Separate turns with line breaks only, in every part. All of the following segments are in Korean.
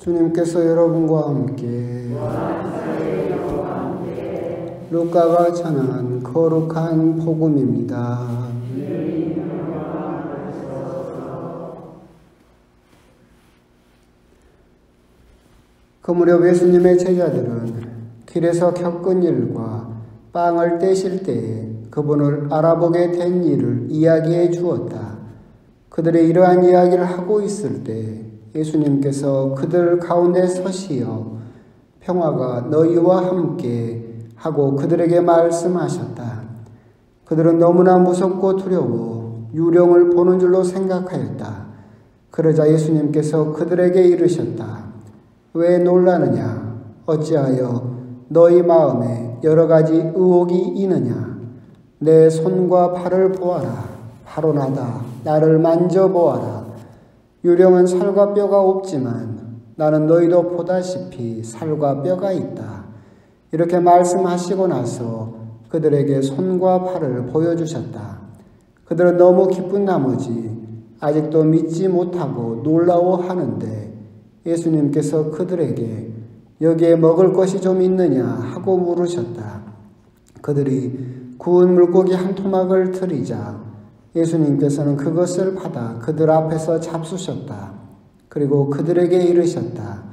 주님께서 여러분과 함께 루카가 전한 거룩한 복음입니다. 그 무렵 예수님의 제자들은 길에서 겪은 일과 빵을 떼실 때에 그분을 알아보게 된 일을 이야기해 주었다. 그들이 이러한 이야기를 하고 있을 때 예수님께서 그들 가운데 서시어 평화가 너희와 함께 하고 그들에게 말씀하셨다. 그들은 너무나 무섭고 두려워 유령을 보는 줄로 생각하였다. 그러자 예수님께서 그들에게 이르셨다. 왜 놀라느냐? 어찌하여 너희 마음에 여러 가지 의혹이 있느냐? 내 손과 팔을 보아라. 바로 나다. 나를 만져보아라. 유령은 살과 뼈가 없지만 나는 너희도 보다시피 살과 뼈가 있다. 이렇게 말씀하시고 나서 그들에게 손과 팔을 보여주셨다. 그들은 너무 기쁜 나머지 아직도 믿지 못하고 놀라워하는데 예수님께서 그들에게 여기에 먹을 것이 좀 있느냐 하고 물으셨다. 그들이 구운 물고기 한 토막을 드리자 예수님께서는 그것을 받아 그들 앞에서 잡수셨다. 그리고 그들에게 이르셨다.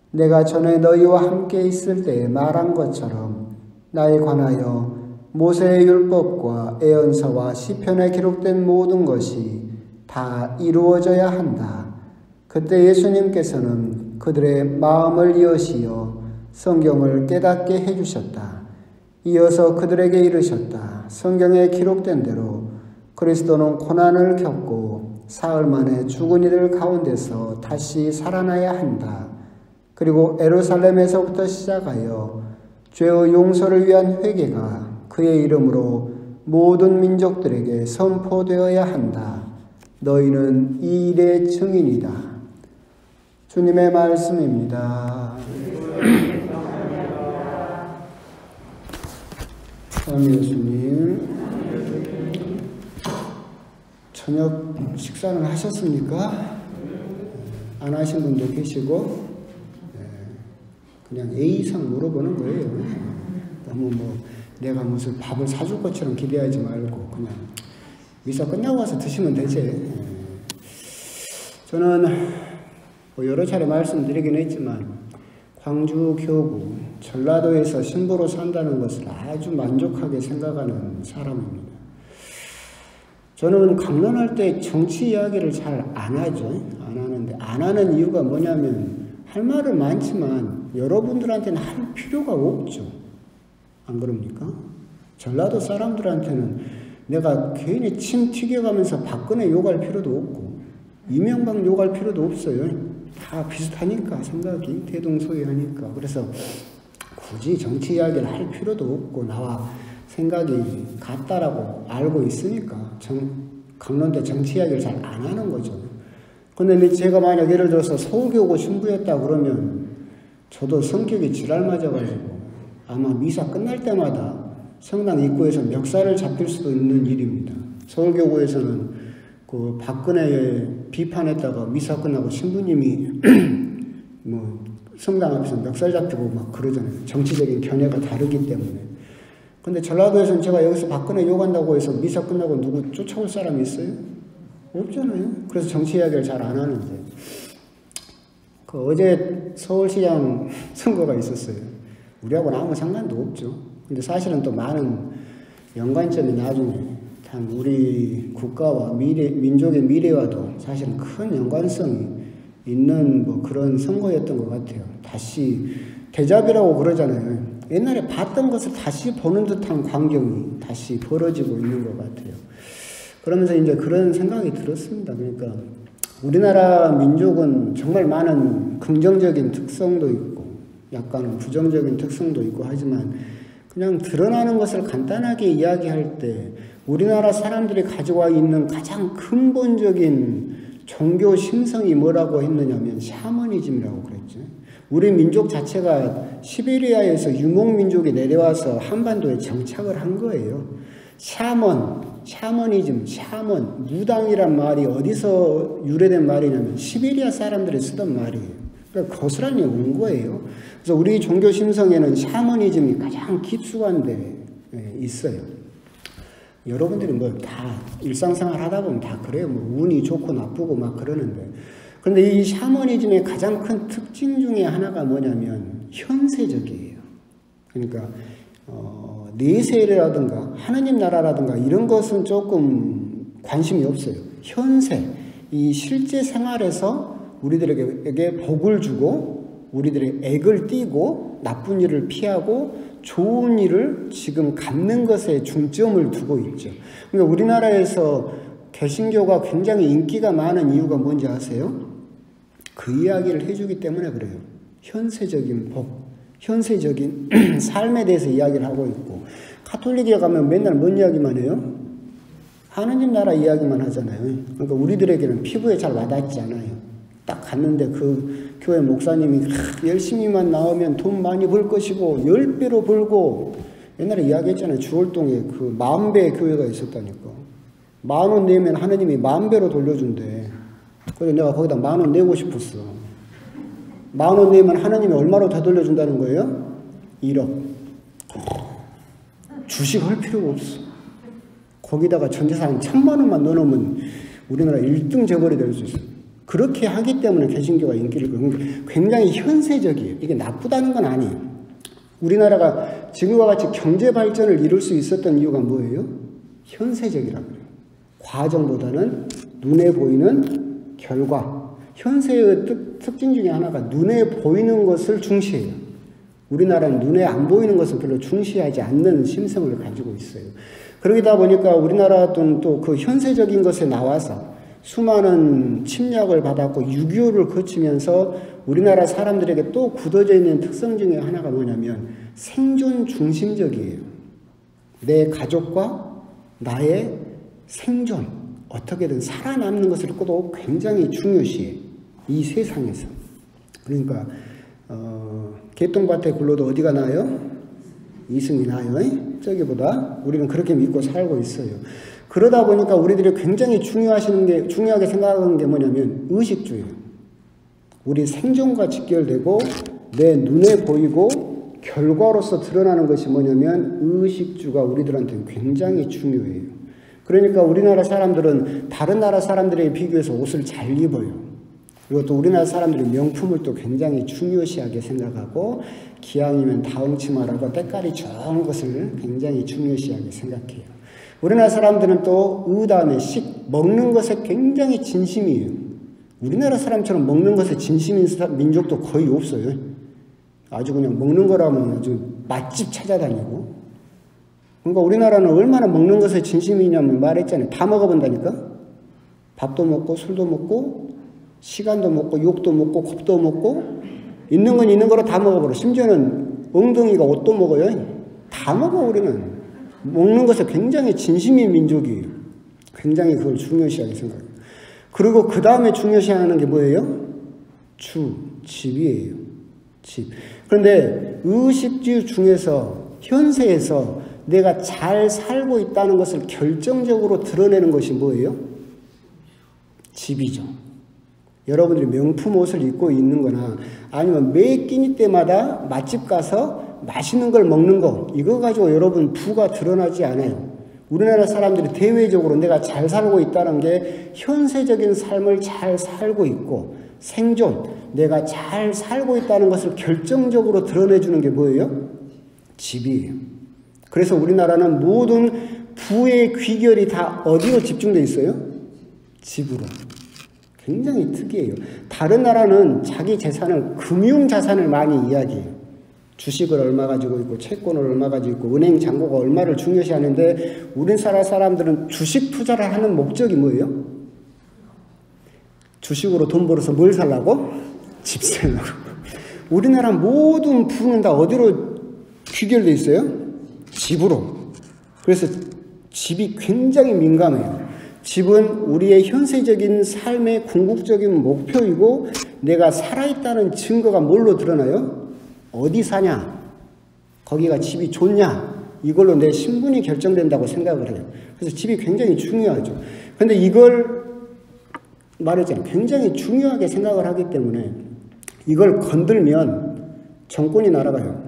내가 전에 너희와 함께 있을 때에 말한 것처럼 나에 관하여 모세의 율법과 예언서와 시편에 기록된 모든 것이 다 이루어져야 한다. 그때 예수님께서는 그들의 마음을 여시어 성경을 깨닫게 해주셨다. 이어서 그들에게 이르셨다. 성경에 기록된 대로 그리스도는 고난을 겪고 사흘 만에 죽은 이들 가운데서 다시 살아나야 한다. 그리고 예루살렘에서부터 시작하여 죄의 용서를 위한 회개가 그의 이름으로 모든 민족들에게 선포되어야 한다. 너희는 이 일의 증인이다. 주님의 말씀입니다. 감사합니다. 예수님. 저녁 식사는 하셨습니까? 안 하신 분도 계시고 그냥 예의상 물어보는 거예요. 너무 내가 무슨 밥을 사줄 것처럼 기대하지 말고 그냥 미사 끝나고 와서 드시면 되지. 저는 여러 차례 말씀드리긴 했지만 광주 교구 전라도에서 신부로 산다는 것을 아주 만족하게 생각하는 사람입니다. 저는 강론할 때 정치 이야기를 잘 안 하죠. 안 하는데 안 하는 이유가 뭐냐면 할 말은 많지만 여러분들한테는 할 필요가 없죠. 안 그럽니까? 전라도 사람들한테는 내가 괜히 침 튀겨가면서 박근혜 욕할 필요도 없고 이명박 욕할 필요도 없어요. 다 비슷하니까 생각이 대동소이하니까. 그래서 굳이 정치 이야기를 할 필요도 없고 나와 생각이 같다라고 알고 있으니까 강론 때 정치 이야기를 잘 안 하는 거죠. 근데 제가 만약 예를 들어서 서울교구 신부였다 그러면 저도 성격이 지랄 맞아가지고 아마 미사 끝날 때마다 성당 입구에서 멱살을 잡힐 수도 있는 일입니다. 서울교구에서는 그 박근혜에 비판했다가 미사 끝나고 신부님이 성당 앞에서 멱살 잡히고 막 그러잖아요. 정치적인 견해가 다르기 때문에. 근데 전라도에서는 제가 여기서 박근혜 욕한다고 해서 미사 끝나고 누구 쫓아올 사람이 있어요? 없잖아요. 그래서 정치 이야기를 잘 안 하는데. 어제 서울시장 선거가 있었어요. 우리하고는 아무 상관도 없죠. 근데 사실은 또 많은 연관점이 나중에 단 우리 국가와 민족의 미래와도 사실은 큰 연관성이 있는 그런 선거였던 것 같아요. 다시 대잡이라고 그러잖아요. 옛날에 봤던 것을 다시 보는 듯한 광경이 다시 벌어지고 있는 것 같아요. 그러면서 이제 그런 생각이 들었습니다. 그러니까 우리나라 민족은 정말 많은 긍정적인 특성도 있고 약간 부정적인 특성도 있고 하지만 그냥 드러나는 것을 간단하게 이야기할 때 우리나라 사람들이 가지고 있는 가장 근본적인 종교 심성이 뭐라고 했느냐면 샤머니즘이라고 그랬죠. 우리 민족 자체가 시베리아에서 유목민족이 내려와서 한반도에 정착을 한 거예요. 샤머니즘, 무당이란 말이 어디서 유래된 말이냐면 시베리아 사람들이 쓰던 말이에요. 그러니까 고스란히 온 거예요. 그래서 우리 종교 심성에는 샤머니즘이 가장 깊숙한 데 있어요. 여러분들이 뭐 다 일상생활 하다 보면 다 그래요. 뭐 운이 좋고 나쁘고 막 그러는데. 그런데 이 샤머니즘의 가장 큰 특징 중에 하나가 뭐냐면 현세적이에요. 그러니까 내세라든가 하느님 나라라든가 이런 것은 조금 관심이 없어요. 현세, 이 실제 생활에서 우리들에게 복을 주고 우리들의 액을 띠고 나쁜 일을 피하고 좋은 일을 지금 갖는 것에 중점을 두고 있죠. 그러니까 우리나라에서 개신교가 굉장히 인기가 많은 이유가 뭔지 아세요? 그 이야기를 해주기 때문에 그래요. 현세적인 복, 현세적인 삶에 대해서 이야기를 하고 있고, 가톨릭에 가면 맨날 뭔 이야기만 해요? 하느님 나라 이야기만 하잖아요. 그러니까 우리들에게는 피부에 잘 와닿지 않아요. 딱 갔는데 그 교회 목사님이 열심히만 나오면 돈 많이 벌 것이고 10배로 벌고, 옛날에 이야기했잖아요. 주월동에 그 10,000배 교회가 있었다니까. 10,000원 내면 하느님이 10,000배로 돌려준대. 그래서 내가 거기다 10,000원 내고 싶었어. 10,000원 내면 하느님이 얼마로 더 돌려준다는 거예요? 1억. 주식 할 필요가 없어. 거기다가 전재산 1,000,000원만 넣어놓으면 우리나라 1등 재벌이 될 수 있어요. 그렇게 하기 때문에 개신교가 인기를 끌고, 굉장히 현세적이에요. 이게 나쁘다는 건 아니에요. 우리나라가 지금과 같이 경제 발전을 이룰 수 있었던 이유가 뭐예요? 현세적이라고 그래요. 과정보다는 눈에 보이는 결과. 현세의 특징 중에 하나가 눈에 보이는 것을 중시해요. 우리나라는 눈에 안 보이는 것을 별로 중시하지 않는 심성을 가지고 있어요. 그러다 보니까 우리나라도 또 그 현세적인 것에 나와서 수많은 침략을 받았고 6.25를 거치면서 우리나라 사람들에게 또 굳어져 있는 특성 중에 하나가 뭐냐면 생존 중심적이에요. 내 가족과 나의 생존, 어떻게든 살아남는 것을 또 굉장히 중요시해. 이 세상에서. 그러니까 개똥밭에 굴러도 어디가 나요? 이승이 나요. 저기보다 우리는 그렇게 믿고 살고 있어요. 그러다 보니까 우리들이 굉장히 중요하게 생각하는 게 뭐냐면 의식주예요. 우리 생존과 직결되고 내 눈에 보이고 결과로서 드러나는 것이 뭐냐면 의식주가 우리들한테는 굉장히 중요해요. 그러니까 우리나라 사람들은 다른 나라 사람들에 비교해서 옷을 잘 입어요. 그리고 또 우리나라 사람들이 명품을 또 굉장히 중요시하게 생각하고 기왕이면 다홍치마라고 때깔이 좋은 것을 굉장히 중요시하게 생각해요. 우리나라 사람들은 또 의다음에 식, 먹는 것에 굉장히 진심이에요. 우리나라 사람처럼 먹는 것에 진심인 민족도 거의 없어요. 아주 그냥 먹는 거라면 아주 맛집 찾아다니고. 그러니까 우리나라는 얼마나 먹는 것에 진심이냐면 말했잖아요. 다 먹어본다니까. 밥도 먹고 술도 먹고 시간도 먹고 욕도 먹고 겁도 먹고 있는 건 있는 거로 다 먹어버려. 심지어는 엉덩이가 옷도 먹어요. 다 먹어 우리는. 먹는 것에 굉장히 진심인 민족이에요. 굉장히 그걸 중요시하게 생각해요. 그리고 그 다음에 중요시하는 게 뭐예요? 집이에요. 집. 그런데 의식주 중에서 현세에서 내가 잘 살고 있다는 것을 결정적으로 드러내는 것이 뭐예요? 집이죠. 여러분들이 명품 옷을 입고 있는 거나 아니면 매 끼니 때마다 맛집 가서 맛있는 걸 먹는 거, 이거 가지고 여러분 부가 드러나지 않아요. 우리나라 사람들이 대외적으로 내가 잘 살고 있다는 게 현세적인 삶을 잘 살고 있고 생존, 내가 잘 살고 있다는 것을 결정적으로 드러내주는 게 뭐예요? 집이에요. 그래서 우리나라는 모든 부의 귀결이 다 어디로 집중되어 있어요? 집으로. 굉장히 특이해요. 다른 나라는 자기 재산을, 금융자산을 많이 이야기해요. 주식을 얼마 가지고 있고 채권을 얼마 가지고 있고 은행 잔고가 얼마를 중요시하는데 우리나라 사람들은 주식 투자를 하는 목적이 뭐예요? 주식으로 돈 벌어서 뭘 살라고? 집 살라고. 우리나라 모든 부는 다 어디로 귀결되어 있어요? 집으로. 그래서 집이 굉장히 민감해요. 집은 우리의 현세적인 삶의 궁극적인 목표이고 내가 살아있다는 증거가 뭘로 드러나요? 어디 사냐? 거기가 집이 좋냐? 이걸로 내 신분이 결정된다고 생각을 해요. 그래서 집이 굉장히 중요하죠. 근데 이걸 말했잖아요. 굉장히 중요하게 생각을 하기 때문에 이걸 건들면 정권이 날아가요.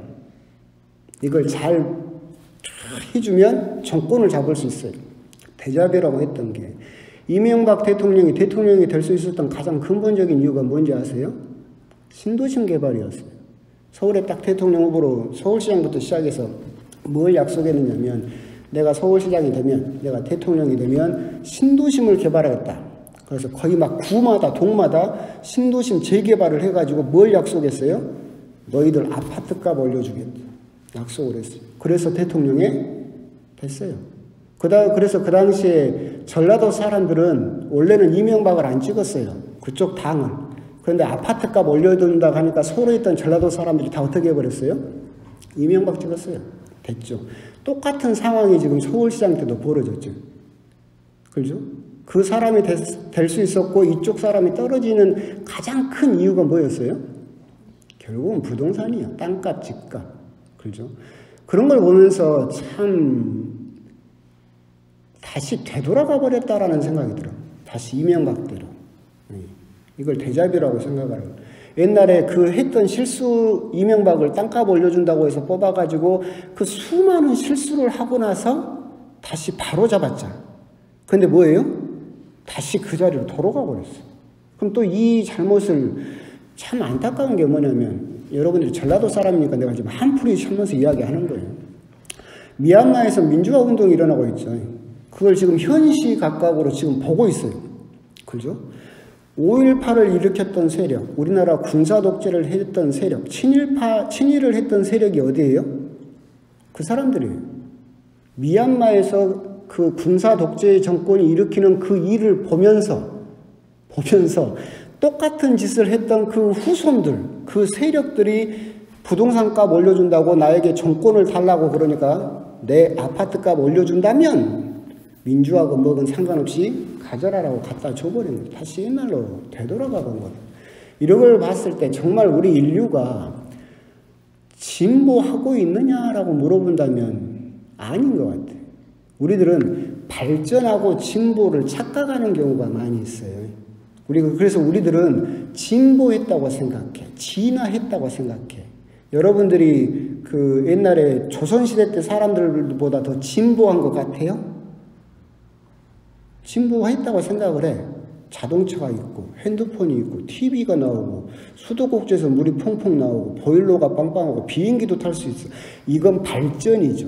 이걸 잘 해주면 정권을 잡을 수 있어요. 데자뷰라고 했던 게 이명박 대통령이 될 수 있었던 가장 근본적인 이유가 뭔지 아세요? 신도심 개발이었어요. 서울에 딱 대통령 후보로 서울시장부터 시작해서 뭘 약속했느냐면 내가 서울시장이 되면, 내가 대통령이 되면 신도심을 개발하겠다. 그래서 거의 막 구마다 동마다 신도심 재개발을 해가지고 뭘 약속했어요? 너희들 아파트값 올려주겠다. 약속을 했어요. 그래서 대통령이 됐어요. 그래서 그 당시에 전라도 사람들은 원래는 이명박을 안 찍었어요. 그쪽 당을. 그런데 아파트값 올려준다고 하니까 서울에 있던 전라도 사람들이 다 어떻게 해버렸어요? 이명박 찍었어요. 됐죠. 똑같은 상황이 지금 서울시장 때도 벌어졌죠. 그렇죠? 그 사람이 될 수 있었고 이쪽 사람이 떨어지는 가장 큰 이유가 뭐였어요? 결국은 부동산이에요. 땅값, 집값. 그렇죠? 그런 걸 보면서 참 다시 되돌아가 버렸다라는 생각이 들어요. 다시 이명박대로. 이걸 데자뷰라고 생각을 해요. 옛날에 그 했던 실수, 이명박을 땅값 올려준다고 해서 뽑아가지고 그 수많은 실수를 하고 나서 다시 바로 잡았잖아. 근데 뭐예요? 다시 그 자리로 돌아가 버렸어. 그럼 또 이 잘못을, 참 안타까운 게 뭐냐면, 여러분들이 전라도 사람이니까 내가 지금 한풀이 쳐면서 이야기하는 거예요. 미얀마에서 민주화 운동이 일어나고 있죠. 그걸 지금 현시 각각으로 지금 보고 있어요. 그죠? 5.18을 일으켰던 세력, 우리나라 군사 독재를 했던 세력, 친일을 했던 세력이 어디예요? 그 사람들이에요. 미얀마에서 그 군사 독재 정권이 일으키는 그 일을 보면서 똑같은 짓을 했던 그 후손들, 그 세력들이 부동산 값 올려준다고 나에게 정권을 달라고 그러니까 내 아파트 값 올려준다면 민주하고 뭐건 상관없이 가져라라고 갖다 줘버린 거예요. 다시 옛날로 되돌아가 본 거예요. 이런 걸 봤을 때 정말 우리 인류가 진보하고 있느냐라고 물어본다면 아닌 것 같아요. 우리들은 발전하고 진보를 착각하는 경우가 많이 있어요. 그래서 우리들은 진보했다고 생각해. 진화했다고 생각해. 여러분들이 그 옛날에 조선시대 때 사람들보다 더 진보한 것 같아요? 진보했다고 생각을 해. 자동차가 있고 핸드폰이 있고 TV가 나오고 수도꼭지에서 물이 퐁퐁 나오고 보일러가 빵빵하고 비행기도 탈 수 있어. 이건 발전이죠.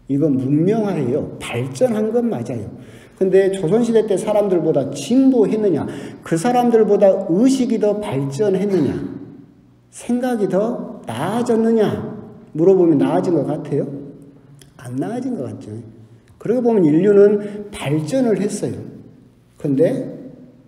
이건 문명화예요. 발전한 건 맞아요. 근데 조선시대 때 사람들보다 진보했느냐? 그 사람들보다 의식이 더 발전했느냐? 생각이 더 나아졌느냐? 물어보면 나아진 것 같아요? 안 나아진 것 같죠. 그러고 보면 인류는 발전을 했어요. 근데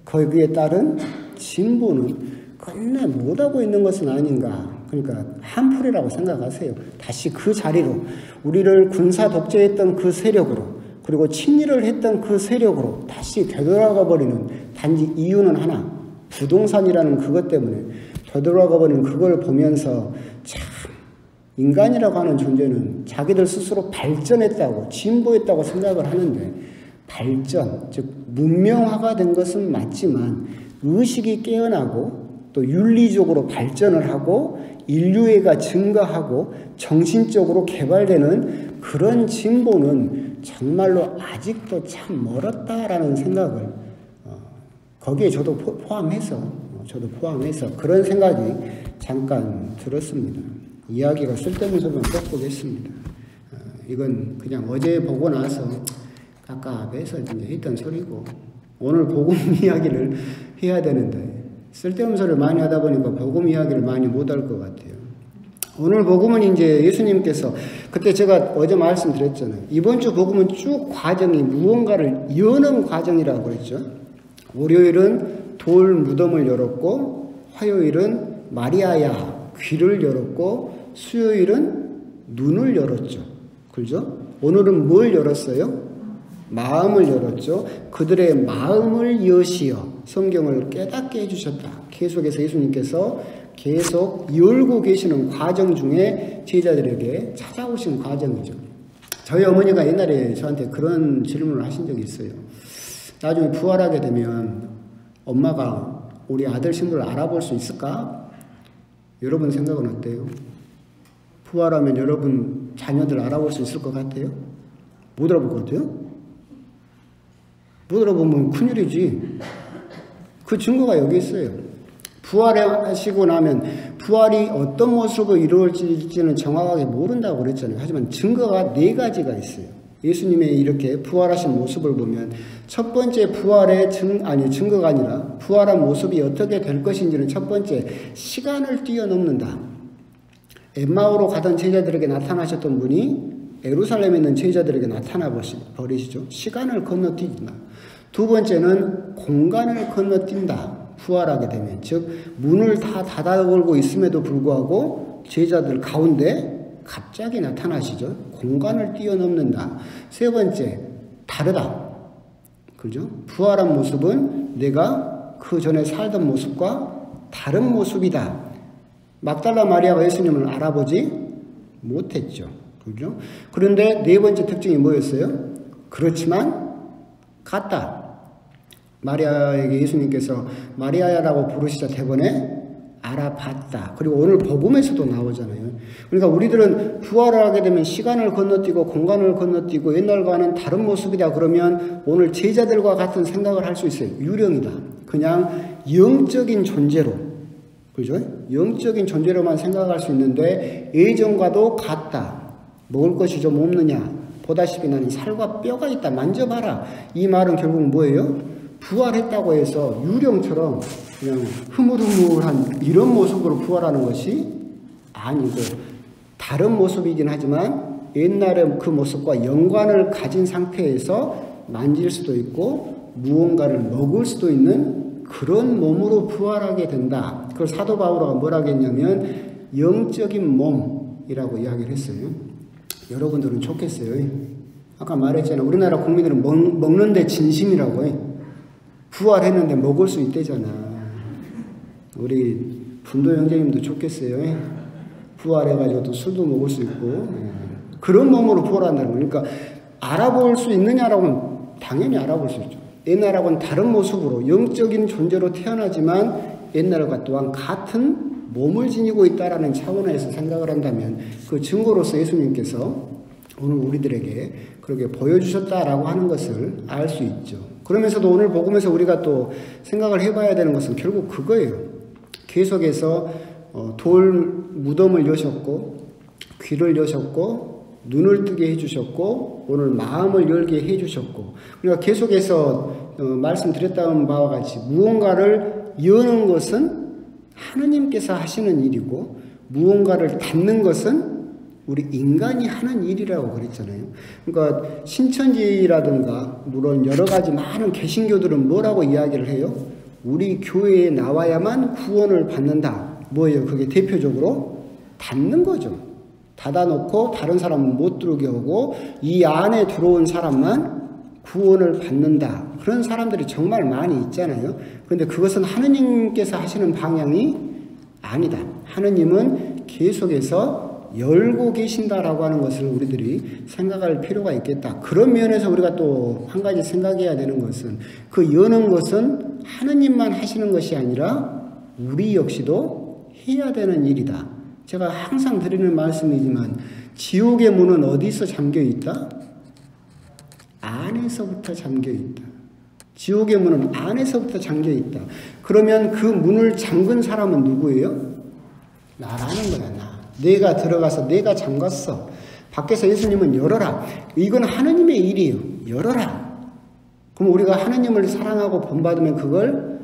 거기에 따른 진보는 끝내 못하고 있는 것은 아닌가. 그러니까 한풀이라고 생각하세요. 다시 그 자리로 우리를 군사 독재했던 그 세력으로 그리고 친일을 했던 그 세력으로 다시 되돌아가 버리는 단지 이유는 하나. 부동산이라는 그것 때문에 되돌아가 버리는 그걸 보면서 참 인간이라고 하는 존재는 자기들 스스로 발전했다고 진보했다고 생각을 하는데 발전, 즉 문명화가 된 것은 맞지만 의식이 깨어나고 또 윤리적으로 발전을 하고 인류애가 증가하고 정신적으로 개발되는 그런 진보는 정말로 아직도 참 멀었다라는 생각을 거기에 저도 포함해서 그런 생각이 잠깐 들었습니다. 이야기가 쓸데없는 소리만 꼭 보겠습니다. 이건 그냥 어제 보고 나서 깝깝해서 이제 했던 소리고 오늘 복음 이야기를 해야 되는데 쓸데없는 소리를 많이 하다 보니까 복음 이야기를 많이 못 할 것 같아요. 오늘 복음은 이제 예수님께서 그때 제가 어제 말씀드렸잖아요. 이번 주 복음은 쭉 과정이 무언가를 여는 과정이라고 그랬죠. 월요일은 돌 무덤을 열었고 화요일은 마리아야 귀를 열었고 수요일은 눈을 열었죠. 그죠? 오늘은 뭘 열었어요? 마음을 열었죠. 그들의 마음을 여시어 성경을 깨닫게 해주셨다. 계속해서 예수님께서 계속 열고 계시는 과정 중에 제자들에게 찾아오신 과정이죠. 저희 어머니가 옛날에 저한테 그런 질문을 하신 적이 있어요. 나중에 부활하게 되면 엄마가 우리 아들 신부를 알아볼 수 있을까? 여러분 생각은 어때요? 부활하면 여러분 자녀들 알아볼 수 있을 것 같아요? 못 알아볼 것 같아요? 못 알아보면 큰일이지. 그 증거가 여기 있어요. 부활하시고 나면 부활이 어떤 모습으로 이루어질지는 정확하게 모른다고 그랬잖아요. 하지만 증거가 4가지가 있어요. 예수님의 이렇게 부활하신 모습을 보면 첫 번째 부활의 증거가 아니라 부활한 모습이 어떻게 될 것인지는 첫 번째 시간을 뛰어넘는다. 엠마오로 가던 제자들에게 나타나셨던 분이 예루살렘에 있는 제자들에게 나타나 버리시죠. 시간을 건너뛴다. 두 번째는 공간을 건너뛴다. 부활하게 되면 즉 문을 다 닫아 걸고 있음에도 불구하고 제자들 가운데 갑자기 나타나시죠. 공간을 뛰어넘는다. 세 번째, 다르다. 그죠? 부활한 모습은 내가 그 전에 살던 모습과 다른 모습이다. 막달라 마리아가 예수님을 알아보지 못했죠. 그죠? 그런데 4번째 특징이 뭐였어요? 그렇지만 같다. 마리아에게 예수님께서 마리아야라고 부르시자 대번에 알아봤다. 그리고 오늘 복음에서도 나오잖아요. 그러니까 우리들은 부활을 하게 되면 시간을 건너뛰고 공간을 건너뛰고 옛날과는 다른 모습이다 그러면 오늘 제자들과 같은 생각을 할 수 있어요. 유령이다. 그냥 영적인 존재로, 그죠? 영적인 존재로만 생각할 수 있는데 예전과도 같다. 먹을 것이 좀 없느냐? 보다시피 나는 살과 뼈가 있다. 만져봐라. 이 말은 결국 뭐예요? 부활했다고 해서 유령처럼 그냥 흐물흐물한 이런 모습으로 부활하는 것이 아니고 다른 모습이긴 하지만 옛날의 그 모습과 연관을 가진 상태에서 만질 수도 있고 무언가를 먹을 수도 있는 그런 몸으로 부활하게 된다. 그걸 사도 바울가 뭐라고 했냐면 영적인 몸이라고 이야기를 했어요. 여러분들은 좋겠어요. 아까 말했잖아요. 우리나라 국민들은 먹는데 진심이라고 해. 부활했는데 먹을 수 있대잖아. 우리 분도 형제님도 좋겠어요. 부활해가지고 또 술도 먹을 수 있고 그런 몸으로 부활한다는 거예요. 그러니까 알아볼 수 있느냐라고 하면 당연히 알아볼 수 있죠. 옛날하고는 다른 모습으로 영적인 존재로 태어나지만 옛날과 또한 같은 몸을 지니고 있다라는 차원에서 생각을 한다면 그 증거로서 예수님께서 오늘 우리들에게 그렇게 보여주셨다라고 하는 것을 알 수 있죠. 그러면서도 오늘 복음에서 우리가 또 생각을 해봐야 되는 것은 결국 그거예요. 계속해서 돌 무덤을 여셨고 귀를 여셨고 눈을 뜨게 해주셨고 오늘 마음을 열게 해주셨고 그러니까 계속해서 말씀드렸다는 바와 같이 무언가를 여는 것은 하느님께서 하시는 일이고 무언가를 닫는 것은 우리 인간이 하는 일이라고 그랬잖아요. 그러니까 신천지라든가 물론 여러 가지 많은 개신교들은 뭐라고 이야기를 해요? 우리 교회에 나와야만 구원을 받는다. 뭐예요? 그게 대표적으로 닫는 거죠. 닫아놓고 다른 사람은 못 들어오게 하고 이 안에 들어온 사람만 구원을 받는다. 그런 사람들이 정말 많이 있잖아요. 그런데 그것은 하느님께서 하시는 방향이 아니다. 하느님은 계속해서 열고 계신다라고 하는 것을 우리들이 생각할 필요가 있겠다. 그런 면에서 우리가 또 한 가지 생각해야 되는 것은 그 여는 것은 하느님만 하시는 것이 아니라 우리 역시도 해야 되는 일이다. 제가 항상 드리는 말씀이지만 지옥의 문은 어디서 잠겨 있다? 안에서부터 잠겨 있다. 지옥의 문은 안에서부터 잠겨 있다. 그러면 그 문을 잠근 사람은 누구예요? 나라는 거야, 나. 내가 들어가서 내가 잠갔어. 밖에서 예수님은 열어라. 이건 하느님의 일이에요. 열어라. 그럼 우리가 하느님을 사랑하고 본받으면 그걸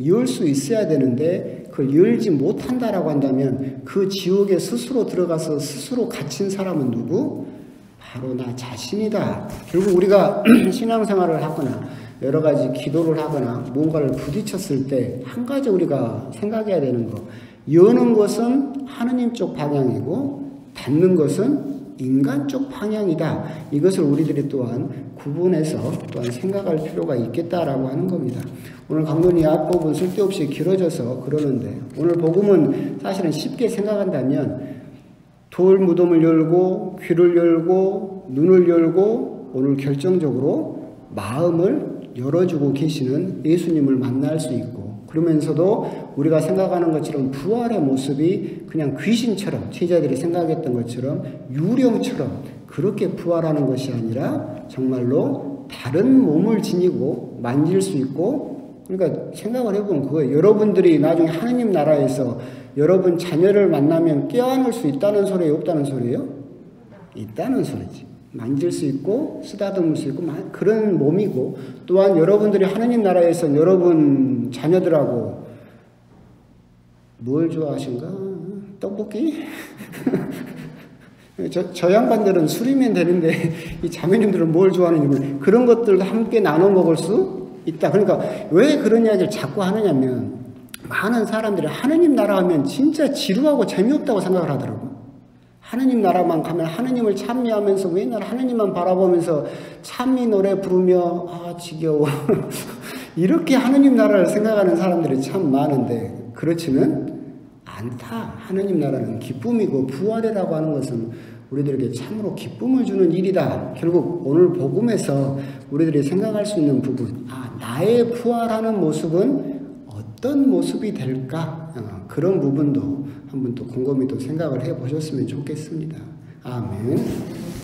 열 수 있어야 되는데 그걸 열지 못한다라고 한다면 그 지옥에 스스로 들어가서 스스로 갇힌 사람은 누구? 바로 나 자신이다. 결국 우리가 신앙생활을 하거나 여러 가지 기도를 하거나 뭔가를 부딪혔을 때 한 가지 우리가 생각해야 되는 거. 여는 것은 하느님 쪽 방향이고 닫는 것은 인간 쪽 방향이다. 이것을 우리들이 또한 구분해서 또한 생각할 필요가 있겠다라고 하는 겁니다. 오늘 강론이 앞부분 쓸데없이 길어져서 그러는데 오늘 복음은 사실은 쉽게 생각한다면 돌 무덤을 열고 귀를 열고 눈을 열고 오늘 결정적으로 마음을 열어주고 계시는 예수님을 만날 수 있고 그러면서도 우리가 생각하는 것처럼 부활의 모습이 그냥 귀신처럼 제자들이 생각했던 것처럼 유령처럼 그렇게 부활하는 것이 아니라 정말로 다른 몸을 지니고 만질 수 있고, 그러니까 생각을 해보면 그거예요. 여러분들이 나중에 하느님 나라에서 여러분 자녀를 만나면 껴안을 수 있다는 소리예요, 없다는 소리예요? 있다는 소리지. 만질 수 있고 쓰다듬을 수 있고 그런 몸이고, 또한 여러분들이 하느님 나라에서 여러분 자녀들하고 뭘 좋아하신가? 떡볶이? 저 양반들은 술이면 되는데 이 자매님들은 뭘 좋아하는지 그런 것들도 함께 나눠 먹을 수 있다. 그러니까 왜 그런 이야기를 자꾸 하느냐면, 많은 사람들이 하느님 나라 하면 진짜 지루하고 재미없다고 생각을 하더라고. 하느님 나라만 가면 하느님을 찬미하면서 맨날 하느님만 바라보면서 찬미 노래 부르며 지겨워 이렇게 하느님 나라를 생각하는 사람들이 참 많은데, 그렇지는 않다. 하느님 나라는 기쁨이고 부활이라고 하는 것은 우리들에게 참으로 기쁨을 주는 일이다. 결국 오늘 복음에서 우리들이 생각할 수 있는 부분, 나의 부활하는 모습은 어떤 모습이 될까? 그런 부분도 한번 또 곰곰이 또 생각을 해보셨으면 좋겠습니다. 아멘.